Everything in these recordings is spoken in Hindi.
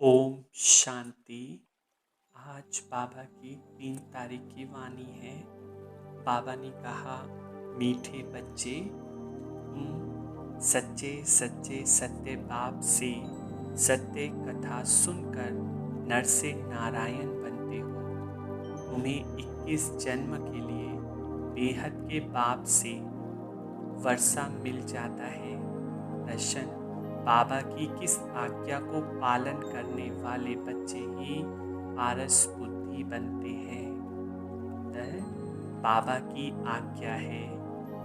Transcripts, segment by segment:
ओम शांति। आज बाबा की 3 तारीख की वाणी है। बाबा ने कहा, मीठे बच्चे, तुम सच्चे सच्चे सत्य बाप से सत्य कथा सुनकर नर से नारायण बनते हो। तुम्हें 21 जन्म के लिए बेहद के बाप से वर्षा मिल जाता है। प्रश्न, बाबा की किस आज्ञा को पालन करने वाले बच्चे ही पारस बुद्धि बनते हैं? उत्तर, बाबा की आज्ञा है,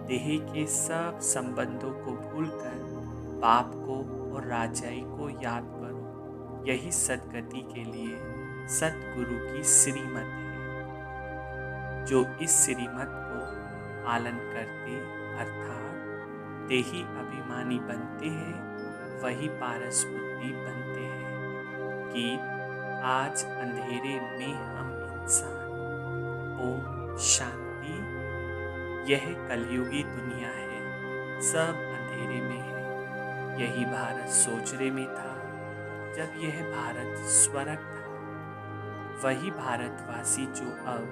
देह के सब संबंधों को भूलकर बाप को और राजाई को याद करो। यही सद्गति के लिए सतगुरु की श्रीमत है। जो इस श्रीमत को पालन करते अर्थात देही अभिमानी बनते हैं, वही पारस बुद्धि बनते हैं। गीत, आज अंधेरे में हम इंसान। ओम शांति। यह कलयुगी दुनिया है, सब अंधेरे में है। यही भारत सोचने में था जब यह भारत स्वर्ग था। वही भारतवासी जो अब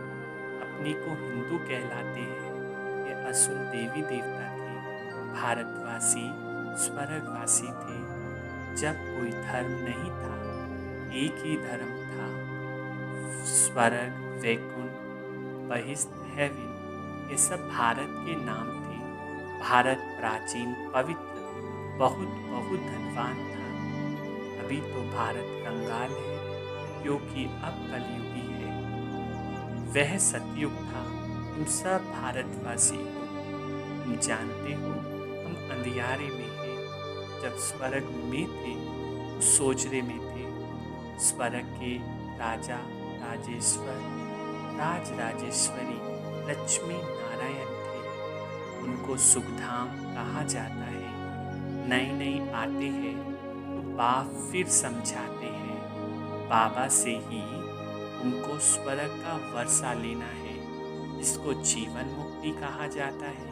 अपने को हिंदू कहलाते हैं, ये असुर देवी देवता थे। भारतवासी स्वर्गवासी थे। जब कोई धर्म नहीं था, एक ही धर्म था, स्वर्ग, वैकुंठ, बहिष्ठ, हेवन, ये सब भारत के नाम थे। भारत प्राचीन, पवित्र, बहुत बहुत धनवान था। अभी तो भारत कंगाल है, क्योंकि अब कलयुगी है। वह सतयुग था। तुम सब भारतवासी हो, तुम जानते हो हम अंधियारे में हैं। जब स्वर्ग में थे तो सोचने में थे। स्वर्ग के राजा राजेश्वर, राज राजेश्वरी लक्ष्मी नारायण थे। उनको सुखधाम कहा जाता है। नई नई आते हैं तो बाप फिर समझाते हैं। बाबा से ही उनको स्वर्ग का वर्षा लेना है, जिसको जीवन मुक्ति कहा जाता है।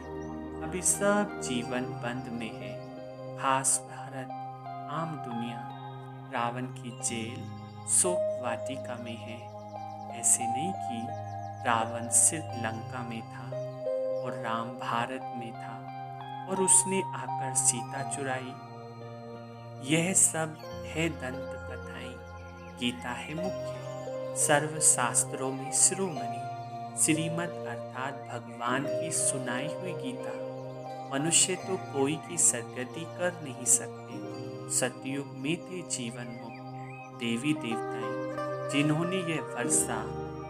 अभी सब जीवन बंद में है। खास भारत, आम दुनिया, रावण की जेल, शोक वाटिका में है। ऐसे नहीं कि रावण सिर्फ लंका में था और राम भारत में था और उसने आकर सीता चुराई। यह सब है दंत कथाएं। गीता है मुख्य, सर्व शास्त्रों में शिरोमणि। श्रीमद अर्थात भगवान की सुनाई हुई गीता। मनुष्य तो कोई की सद्गति कर नहीं सकते। सतयुग में थे जीवन मुक्त देवी देवताएं, जिन्होंने यह वर्षा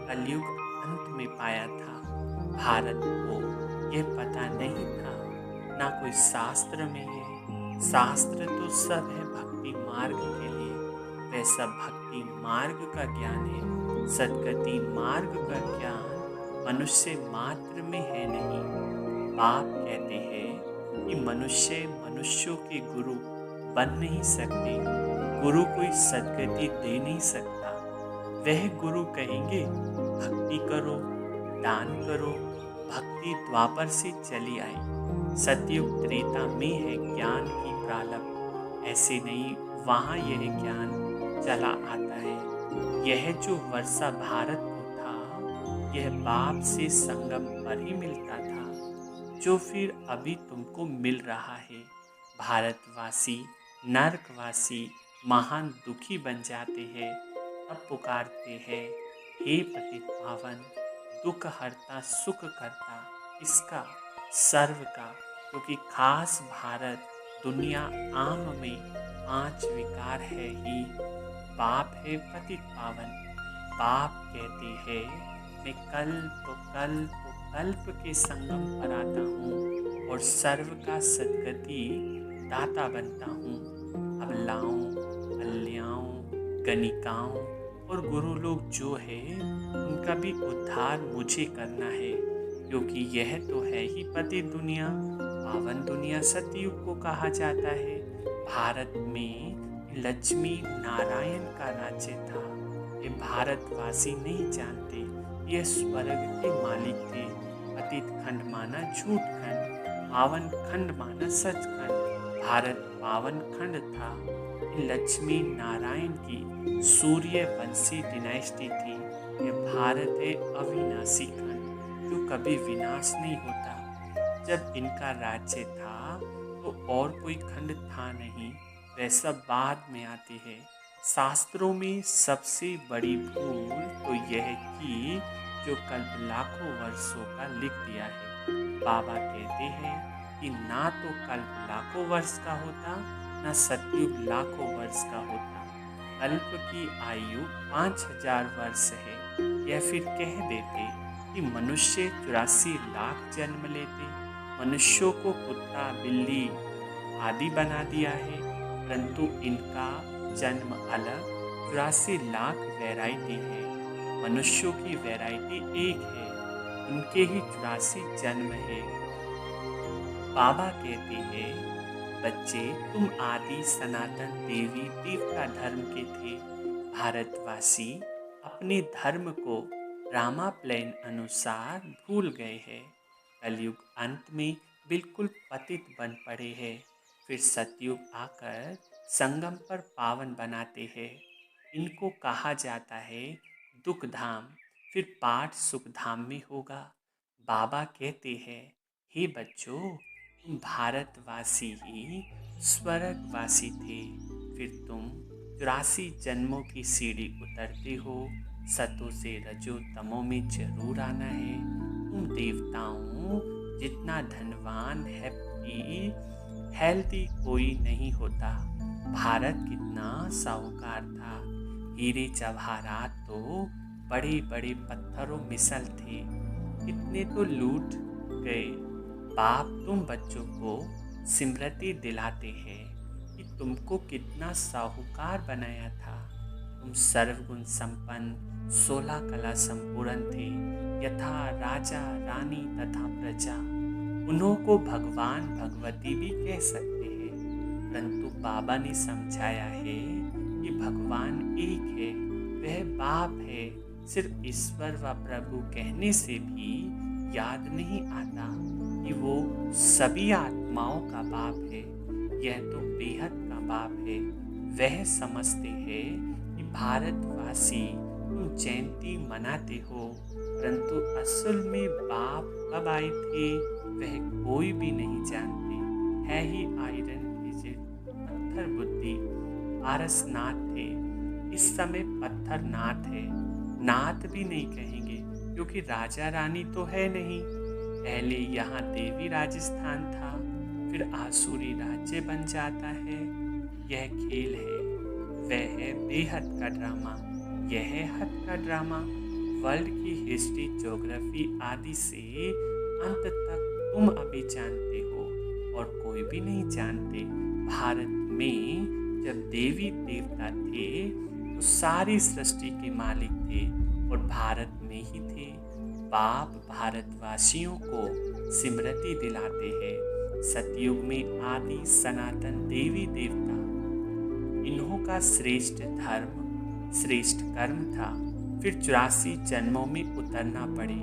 कलयुग अंत में पाया था। भारत को यह पता नहीं था, ना कोई शास्त्र में है। शास्त्र तो सब है भक्ति मार्ग के लिए। वैसा भक्ति मार्ग का ज्ञान है। सद्गति मार्ग का ज्ञान मनुष्य मात्र में है नहीं। बाप कहते हैं कि मनुष्य मनुष्यों के गुरु बन नहीं सकते। गुरु कोई सद्गति दे नहीं सकता। वह गुरु कहेंगे भक्ति करो, दान करो। भक्ति द्वापर से चली आई। सतयुग त्रेता में है ज्ञान की प्रारंभ। ऐसे नहीं, वहाँ यह ज्ञान चला आता है। यह जो वर्षा भारत को था, यह बाप से संगम पर ही मिलता था, जो फिर अभी तुमको मिल रहा है। भारतवासी नरकवासी महान दुखी बन जाते हैं। अब पुकारते हैं, हे पतित पावन, दुख हरता सुख करता, इसका सर्व का। क्योंकि खास भारत दुनिया आम में 5 विकार है ही। बाप है पतित पावन। बाप कहते हैं, मैं कल्प कल्प कल्प के संगम पर आता हूँ और सर्व का सद्गति दाता बनता हूँ। अबलाओं, कल्याओं, गणिकाओं और गुरु लोग जो है, उनका भी उद्धार मुझे करना है। क्योंकि यह तो है ही पति दुनिया, पावन दुनिया सतयुग को कहा जाता है। भारत में लक्ष्मी नारायण का राज्य था। ये भारतवासी नहीं जानते। ये स्वर्ग के मालिक थे। पतित खंड माना झूठ खंड, पावन खंड माना सच खंड। भारत पावन खंड था। लक्ष्मी नारायण की सूर्यवंशी डिनाइस्टी थी। यह भारत है अविनाशी खंड जो कभी विनाश नहीं होता। जब इनका राज्य था तो और कोई खंड था नहीं, वह सब बाद में आती है। शास्त्रों में सबसे बड़ी भूल तो यह की जो कल्प लाखों वर्षों का लिख दिया है। बाबा कहते हैं कि ना तो कल्प लाखों वर्ष का होता, न सतयुग लाखों वर्ष का होता। कल्प की आयु 5000 वर्ष है। यह फिर कह देते कि मनुष्य 84 लाख जन्म लेते। मनुष्यों को कुत्ता बिल्ली आदि बना दिया है, परंतु इनका जन्म अलग। 84 लाख वैरायटी है, मनुष्यों की वैरायटी एक है, उनके ही 84 जन्म है। बाबा कहते हैं, बच्चे तुम आदि सनातन देवी देवता धर्म के थे। भारतवासी अपने धर्म को रामा प्लान अनुसार भूल गए हैं। कलयुग अंत में बिल्कुल पतित बन पड़े हैं। फिर सतयुग आकर संगम पर पावन बनाते हैं। इनको कहा जाता है दुख धाम, फिर पाठ सुख धाम में होगा। बाबा कहते हैं, हे बच्चों, तुम भारतवासी ही स्वर्गवासी थे। फिर तुम 84 जन्मों की सीढ़ी उतरते हो। सतों से रजो तमों में जरूर आना है। तुम देवताओं जितना धनवान हेल्दी कोई नहीं होता। भारत कितना साहूकार था। हीरे जवाहरात तो बड़े बड़े पत्थरों मिसल थे, कितने तो लूट गए। बाप तुम बच्चों को स्मृति दिलाते हैं कि तुमको कितना साहूकार बनाया था। तुम सर्वगुण संपन्न 16 कला संपूर्ण थे, यथा राजा रानी तथा प्रजा। उन्हों को भगवान भगवती भी कह सकते हैं, परंतु बाबा ने समझाया है कि भगवान एक है, वह बाप है। सिर्फ ईश्वर व प्रभु कहने से भी याद नहीं आता कि वो सभी आत्माओं का बाप है। यह तो बेहद का बाप है। वह समझते हैं कि भारतवासी तुम जयंती मनाते हो, परंतु असल में बाप कब आए थे वह कोई भी नहीं जानते। है ही आयरन एजेड पत्थर बुद्धि पारसनाथ थे। इस समय पत्थर नाथ है। नाथ भी नहीं कहेंगे क्योंकि राजा रानी तो है नहीं। पहले यहाँ देवी राजस्थान था, फिर आसुरी राज्य बन जाता है। यह खेल है, वह है बेहद का ड्रामा, यह है हद का ड्रामा। वर्ल्ड की हिस्ट्री ज्योग्राफी आदि से अंत तक तुम अभी जानते हो और कोई भी नहीं जानते। भारत में जब देवी देवता थे तो सारी सृष्टि के मालिक थे और भारत में ही थे। बाप भारतवासियों को स्मृति दिलाते हैं। सतयुग में आदि सनातन देवी देवता, इन्हों का श्रेष्ठ धर्म श्रेष्ठ कर्म था। फिर 84 जन्मों में उतरना पड़े।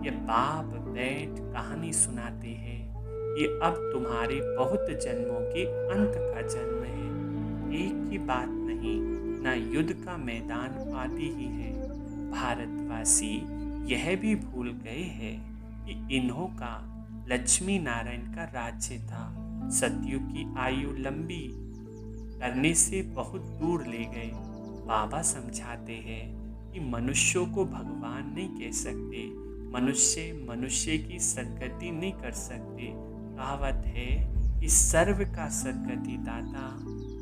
ये बाप बैठ कहानी सुनाते हैं। ये अब तुम्हारे बहुत जन्मों के अंत का जन्म है। एक ही बात नहीं, ना युद्ध का मैदान आदि ही है। भारतवासी यह भी भूल गए हैं कि इन्हों का लक्ष्मी नारायण का राज्य था। सतयुग की आयु लंबी करने से बहुत दूर ले गए। बाबा समझाते हैं कि मनुष्यों को भगवान नहीं कह सकते। मनुष्य की सदगति नहीं कर सकते। कहावत है कि सर्व का सदगति दाता,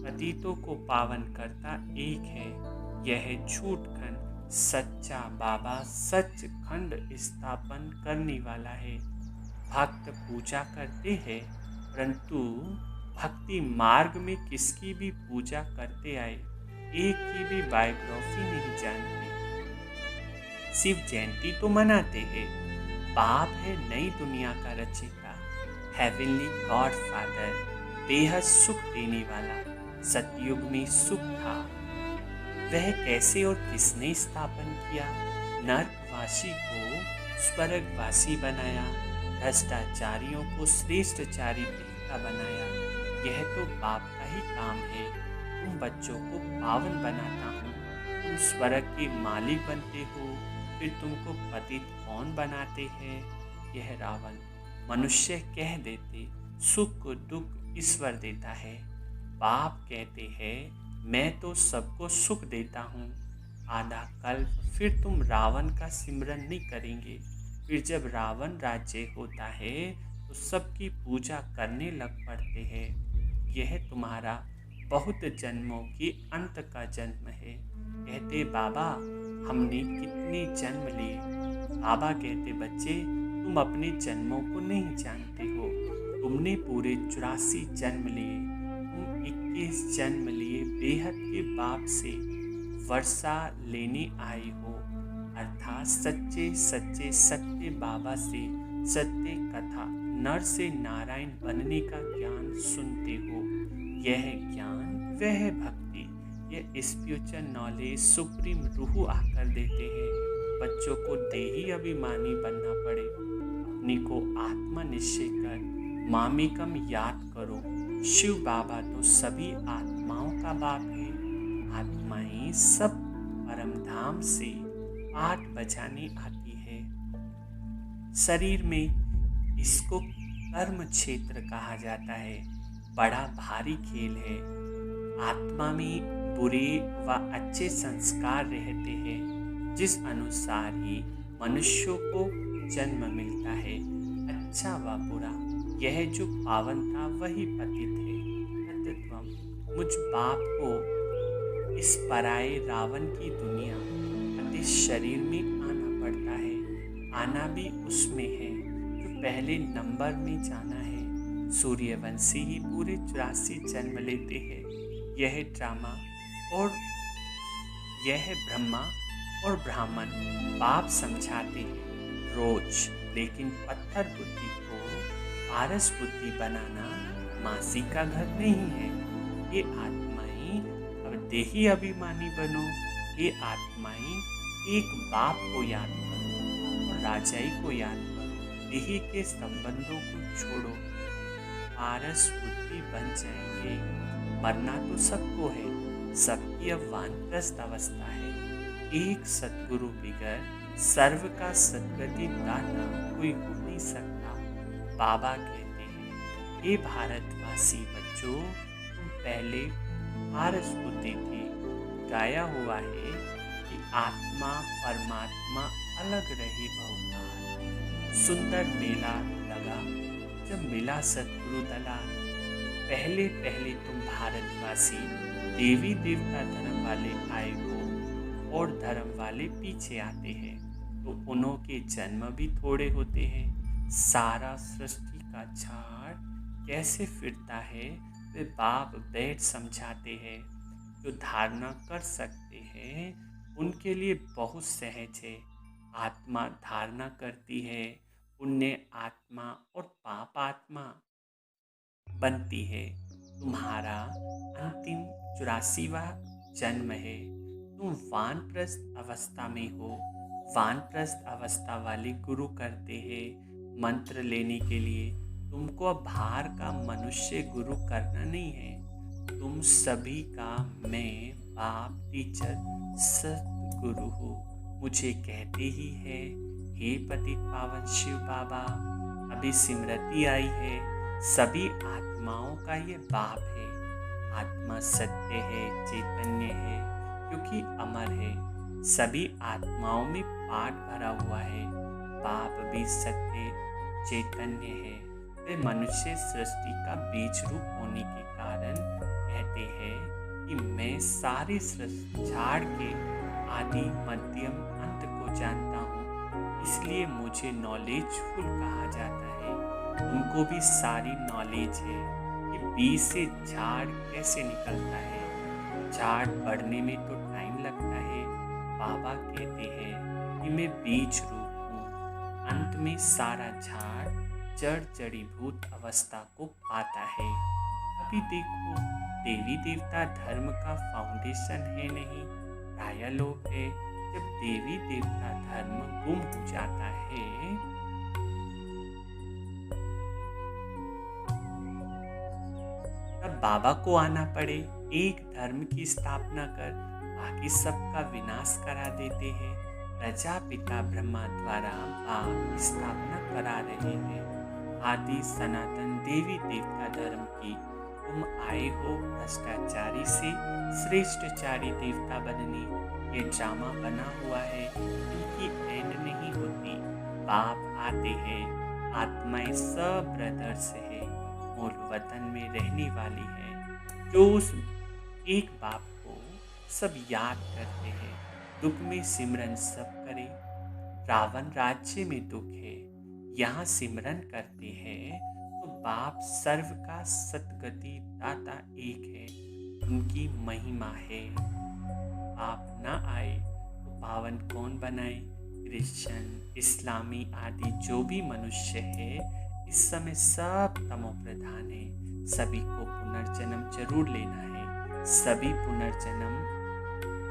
पतितों को पावन करता एक है। यह झूठ खंड सच्चा बाबा सच खंड स्थापन करने वाला है। भक्त पूजा करते हैं, परंतु भक्ति मार्ग में किसकी भी पूजा करते आए, एक की भी बायोग्राफी नहीं जानते। शिव जयंती तो मनाते हैं। बाप है नई दुनिया का रचयिता, हेवनली गॉड फादर, बेहद सुख देने वाला। सतयुग में सुख था, वह कैसे और किसने स्थापन किया? नरकवासी को स्वर्गवासी बनाया, भ्रष्टाचारियों को श्रेष्ठचारी देवता बनाया। यह तो बाप का ही काम है। तुम बच्चों को पावन बनाता हूँ। तुम स्वर्ग के मालिक बनते हो, फिर तुमको पतित कौन बनाते हैं? यह रावण मनुष्य कह देते, सुख दुख ईश्वर देता है। बाप कहते हैं, मैं तो सबको सुख देता हूँ। आधा कल्प फिर तुम रावण का सिमरन नहीं करेंगे। फिर जब रावण राज्य होता है तो सबकी पूजा करने लग पड़ते हैं। यह तुम्हारा बहुत जन्मों के अंत का जन्म है। कहते, बाबा हमने कितने जन्म लिए? बाबा कहते, बच्चे तुम अपने जन्मों को नहीं जानते हो। तुमने पूरे 84 जन्म लिए। तुम 21 जन्म लिए बेहद के बाप से वर्षा लेने आए हो, अर्थात सच्चे सच्चे सत्य बाबा से सत्य कथा नर से नारायण बनने का ज्ञान सुनते हो। यह ज्ञान, वह भक्ति, यह स्पिरिचुअल नॉलेज सुप्रीम रूह आकर देते हैं। बच्चों को देही अभिमानी बनना पड़े, अपने को आत्मा निश्चय कर मामिकम याद करो। शिव बाबा तो सभी आत्माओं का बाप है। आत्माएं सब परम धाम से पाठ बजाने आती है। शरीर में इसको कर्म क्षेत्र कहा जाता है। बड़ा भारी खेल है। आत्मा में बुरे व अच्छे संस्कार रहते हैं, जिस अनुसार ही मनुष्यों को जन्म मिलता है। अच्छा व बुरा, यह जो पावन था वही पतित है। तत्वम मुझ बाप को इस पराये रावण की दुनिया अति शरीर में आना पड़ता है। आना भी उसमें है जो पहले नंबर में जाना है। सूर्यवंशी ही पूरे 84 जन्म लेते हैं। यह ड्रामा और यह ब्रह्मा और ब्राह्मण बाप समझाते हैं रोज, लेकिन पत्थर बुद्धि को पारस बुद्धि बनाना मासी का घर नहीं है। ये आत्माएं अब देही अभिमानी बनो। ये आत्माएं एक बाप को याद करो और राजाई को याद करो। देही के संबंधों को छोड़ो, पारस बुद्धि बन जाएंगे। मरना तो सबको है, सबकी अब वानप्रस्थ अवस्था है। एक सद्गुरु बिगर सर्व का सद्गति दाता कोई हो नहीं सकता। बाबा कहते हैं, हे भारतवासी बच्चों, तुम पहले पारस बुद्धि थे। गाया हुआ है कि आत्मा परमात्मा अलग रहे बहुकाल। सुंदर मेला लगा जब मिला सतगुरु दलाल। पहले पहले तुम भारतवासी देवी देवता धर्म वाले आए हो और धर्म वाले पीछे आते हैं, तो उन्हों के जन्म भी थोड़े होते हैं। सारा सृष्टि का झाड़ कैसे फिरता है वे बाप बैठ समझाते हैं। जो धारणा कर सकते हैं उनके लिए बहुत सहज है। आत्मा धारणा करती है, पुण्य आत्मा और पाप आत्मा बनती है। तुम्हारा अंतिम 84वां जन्म है। तुम वानप्रस्थ अवस्था में हो। वानप्रस्थ अवस्था वाले गुरु करते हैं मंत्र लेने के लिए। तुमको अब बाहर का मनुष्य गुरु करना नहीं है। तुम सभी का मैं बाप टीचर सतगुरु हूँ। मुझे कहते ही है, हे पतित पावन शिव बाबा, अभी स्मृति आई है। सभी आत्माओं का ये बाप है। आत्मा सत्य है, चैतन्य है, क्योंकि अमर है। सभी आत्माओं में पाठ भरा हुआ है। बाप भी सत्य चैतन्य है। वे मनुष्य सृष्टि का बीज रूप होने के कारण कहते हैं कि मैं सारी सृष्टि झाड़ के आदि मध्यम अंत को जानता हूँ, इसलिए मुझे नॉलेजफुल कहा जाता है। उनको भी सारी नॉलेज है कि बीज से झाड़ कैसे निकलता है। झाड़ बढ़ने में तो टाइम लगता है। बाबा कहते हैं कि मैं बीज रूप हूँ। अंत में सारा झाड़ जड़ जड़ीभूत अवस्था को पाता है। अभी देखो, देवी देवता धर्म का फाउंडेशन है नहीं, प्राय लोग है। जब देवी देवता धर्म गुम हो जाता है तब बाबा को आना पड़े। एक धर्म की स्थापना कर बाकी सबका विनाश करा देते हैं। प्रजापिता ब्रह्मा द्वारा बाप स्थापना करा रहे हैं। आदि सनातन देवी देवता धर्म की तुम आए हो भ्रष्टाचारी से श्रेष्ठचारी देवता बनने। ये ड्रामा बना हुआ है, इनकी एंड नहीं होती। बाप आते हैं, आत्माएं सब ब्रदर्स है, मूल वतन में रहने वाली है। जो उस एक बाप को सब याद करते हैं, दुख में सिमरन सब करे। रावण राज्य में दुख है, यहाँ सिमरन करते हैं तो बाप सर्व का सतगति दाता एक है, उनकी महिमा है। आप न आए तो पावन कौन बनाए। क्रिश्चियन, इस्लामी आदि जो भी मनुष्य है इस समय सब तमो प्रधान है। सभी को पुनर्जन्म जरूर लेना है। सभी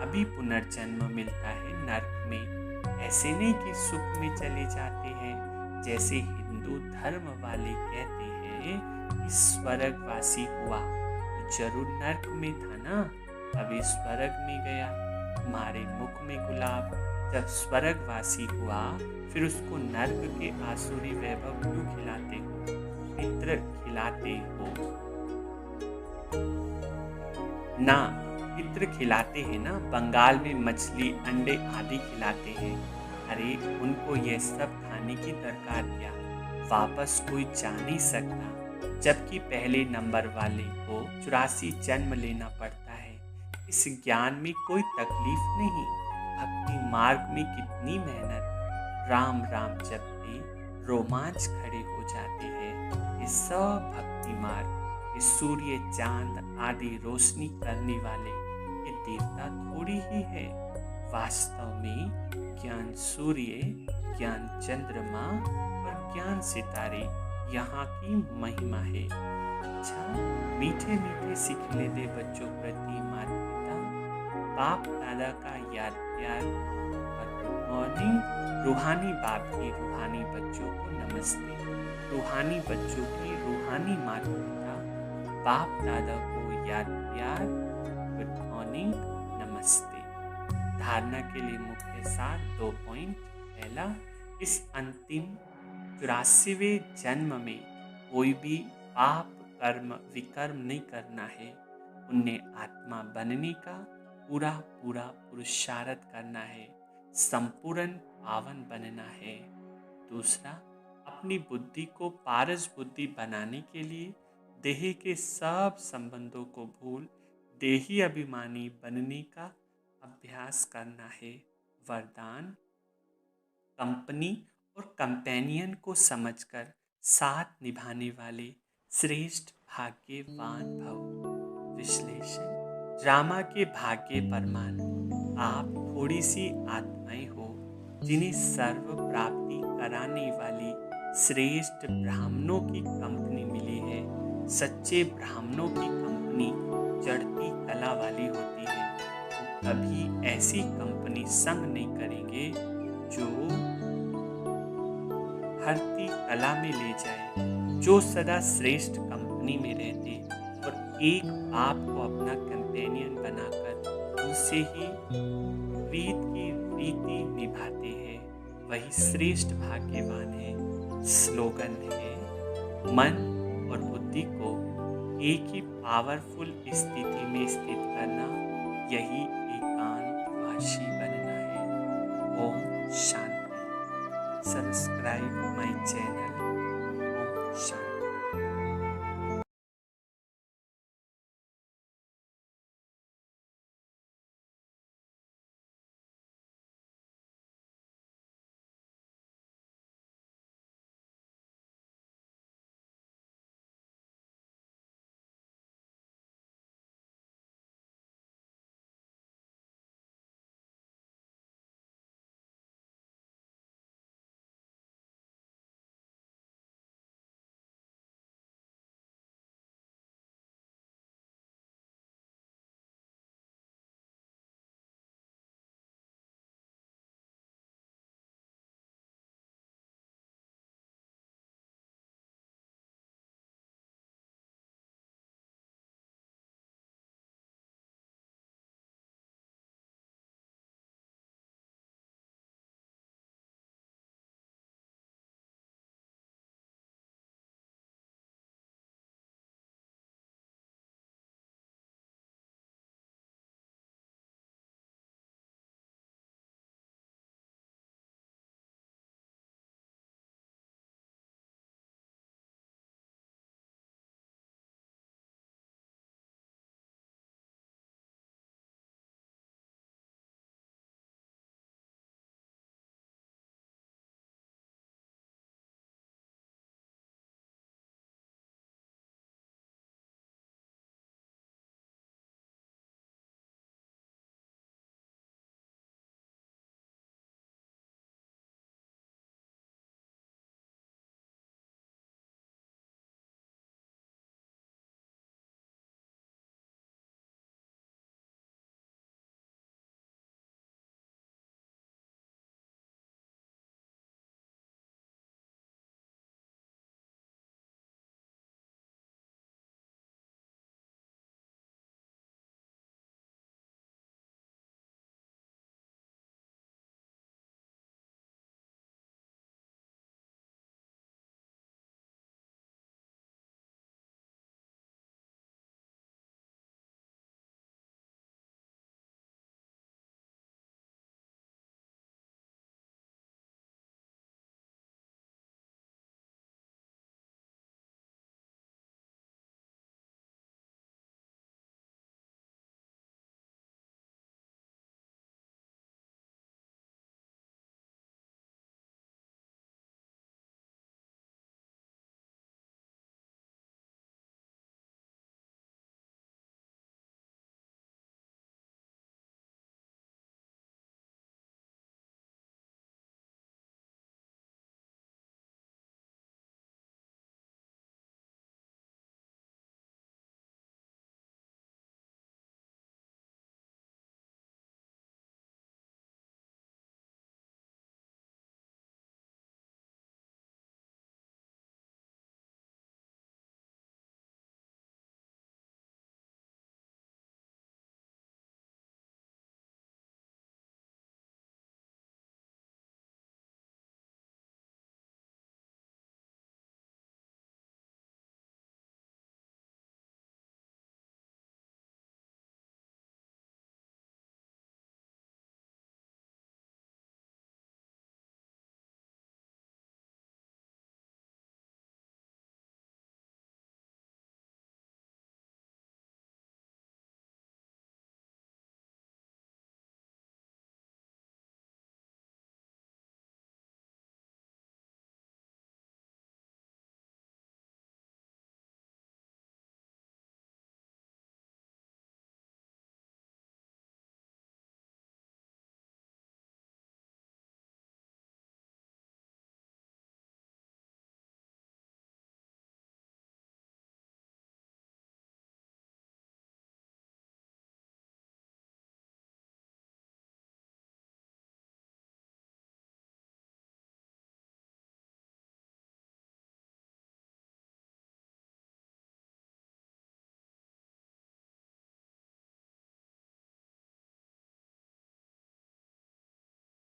अभी पुनर्जन्म मिलता है नरक में। ऐसे नहीं कि सुख में चले जाते हैं। जैसे हिंदू धर्म वाले कहते हैं कि स्वर्गवासी हुआ तो जरूर नरक में था ना, अभी स्वर्ग में गया। तुम्हारे मुख में गुलाब, जब स्वर्गवासी हुआ फिर उसको नरक के आसुरी वैभव क्यों खिलाते हो। पितृ खिलाते हो ना, पितृ खिलाते हैं ना। बंगाल में मछली अंडे आदि खिलाते हैं। अरे उनको यह सब खाने की दरकार क्या, वापस कोई जा नहीं सकता। जबकि पहले नंबर वाले को 84 जन्म लेना पड़ता है। इस ज्ञान में कोई तकलीफ नहीं। भक्ति मार्ग में कितनी मेहनत। राम राम जपते रोमांच खड़े हो जाते हैं। ये सब भक्ति मार्ग, ये सूर्य चांद आदि रोशनी करने वाले ये देवता थोड़ी ही है। वास्तव में ज्ञान सूर्य, ज्ञान चंद्रमा और ज्ञान सितारे यहाँ की महिमा है। अच्छा, मीठे मीठे सिखले दे बच्चों प्रति माता पिता, बाप दादा का याद प्यार और गुड मॉर्निंग। रूहानी बाप की रूहानी बच्चों को नमस्ते। रूहानी बच्चों की रूहानी माता पिता, बाप दादा को याद प्यार, गुड मॉर्निंग, नमस्ते। धारणा के लिए मुख्य सार 2 पॉइंट। पहला, इस अंतिम 84वें जन्म में कोई भी पाप कर्म विकर्म नहीं करना है। पुण्य आत्मा बनने का पूरा पुरुषार्थ करना है। संपूर्ण पावन बनना है। दूसरा, अपनी बुद्धि को पारस बुद्धि बनाने के लिए देह के सब संबंधों को भूल देही अभिमानी बनने का अभ्यास करना है। वरदान, कंपनी और कंपेनियन को समझकर साथ निभाने वाले श्रेष्ठ भाग्यवान भव। विश्लेषण, ड्रामा के भाग्य परमान, आप थोड़ी सी आत्माएं हो जिन्हें सर्व प्राप्ति कराने वाली श्रेष्ठ ब्राह्मणों की कंपनी मिली है। सच्चे ब्राह्मणों की कंपनी चढ़ती कला वाली होती है। वो कभी ऐसी कंपनी संग नहीं करेंगे जो हरती कला में ले जाए। जो सदा श्रेष्ठ कंपनी में रहते और एक आप को अपना कंपेनियन बनाकर उनसे ही प्रीत की रीति निभाते हैं, वही श्रेष्ठ भाग्यवान है। स्लोगन है, मन और बुद्धि को एक ही पावरफुल स्थिति में स्थित करना, यही एकांतवासी बनना है। ओम शांति। Subscribe my channel. ओम शांति।